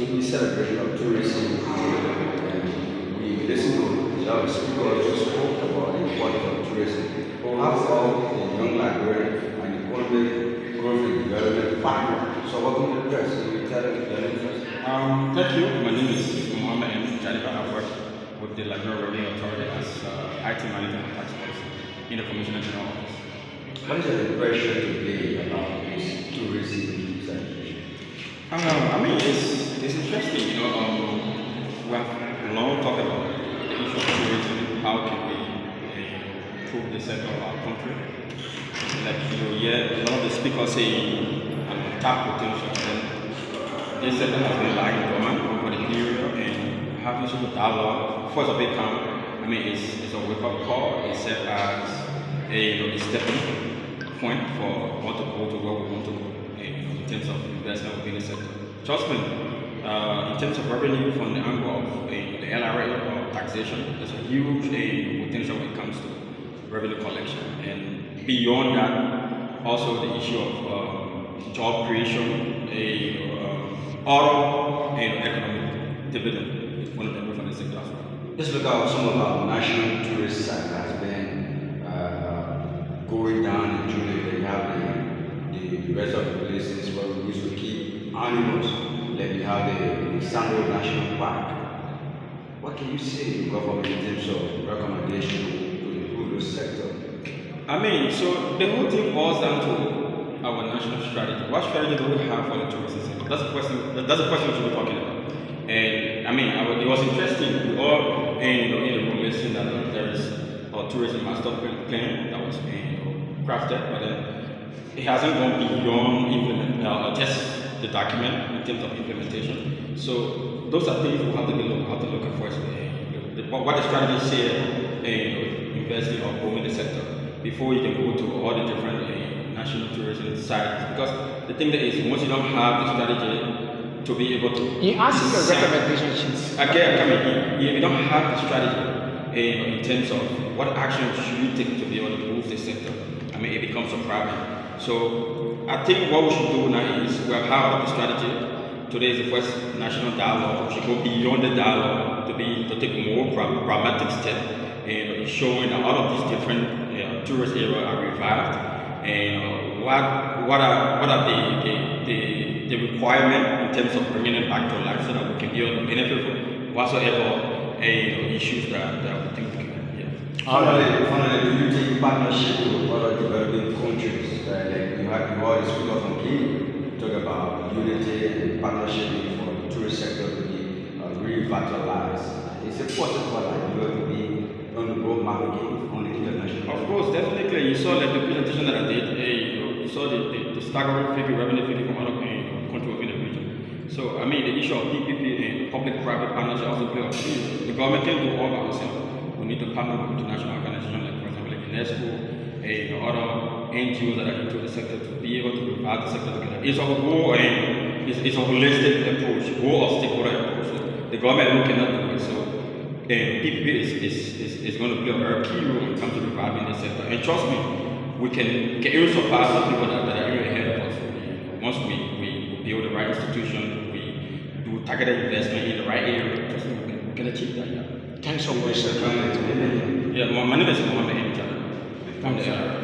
monthly celebration of tourism, and we listen to the speakers who spoke about the importance of tourism. After all, the young librarian and economic growth and development partner. So welcome to the press. Can you tell the listeners? Thank you. My name is Mohammed M. Jaliba. I work with the Liberia Revenue Authority as IT Manager and Tax Policy in the Commissioner General Office. What is your impression today about this tourism celebration? It's interesting. We have long talked about the issue of tourism. How can we improve the sector of our country? A lot of the speakers say tap potential. And this sector has been lying dormant over the period, and having sort of dialogue. First of it it's a wake-up call. It serves as a stepping point for want to go to where we want to go in terms of investment within the sector. Trust me, in terms of revenue from the angle of the LRA or taxation, there's a huge potential when it comes to revenue collection. And beyond that, also the issue of job creation, economic dividend is one of them from the sector as well. Let's look at some of our national tourist sites has been going down in July. They have the rest of the places where we used to keep animals. Like we have the Sandro National Park. What can you say to the government in terms of recommendation to improve the sector? So the whole thing boils down to our national strategy. What strategy do we have for the tourism sector? That's the question we should be talking about. And it was interesting. We all in the room listening that there is a tourism master plan that was crafted, but then it hasn't gone beyond just the document in terms of implementation. So those are things we have to look at first. What the strategy said, investing or growing the sector before you can go to all the different national tourism sites. Because the thing that is, once you don't have the strategy to be able to, you ask your recommendation sheets. If you don't have the strategy in terms of what action should you take to be able to move the sector, it becomes a problem. So I think what we should do now is we have the strategy. Today is the first national dialogue. We should go beyond the dialogue to take more pragmatic steps in showing that all of these different tourist areas are revived, and what are the requirement in terms of bringing them back to life so that we can be able to benefit from whatsoever issues that we think we can. Finally, do you take partnership with other developing countries? Like you already speak of from Kenya, talk about unity and partnership for the tourist sector to be revitalized. It's important for Nigeria to be on the road map again on the international. Of course, definitely. You saw the presentation that I did. You saw the staggering revenue figure from other countries within the region. So the issue of PPP and public-private partnership also play a key. The government can do all by itself. We need to partner with international organizations like, for example, like UNESCO, other NGOs that are into the sector to be able to revive the sector together. It's a whole, it's a holistic approach, whole of stakeholder approach. So the government alone cannot do it. So PPP is going to play a very key role when it comes to reviving the sector. And trust me, we can even surpass the people that are even ahead of us. Once we build the right institution, we do targeted investment in the right area, trust me, we can achieve that. Yeah. Thanks so much. My name is Mohammed M. Jaliba.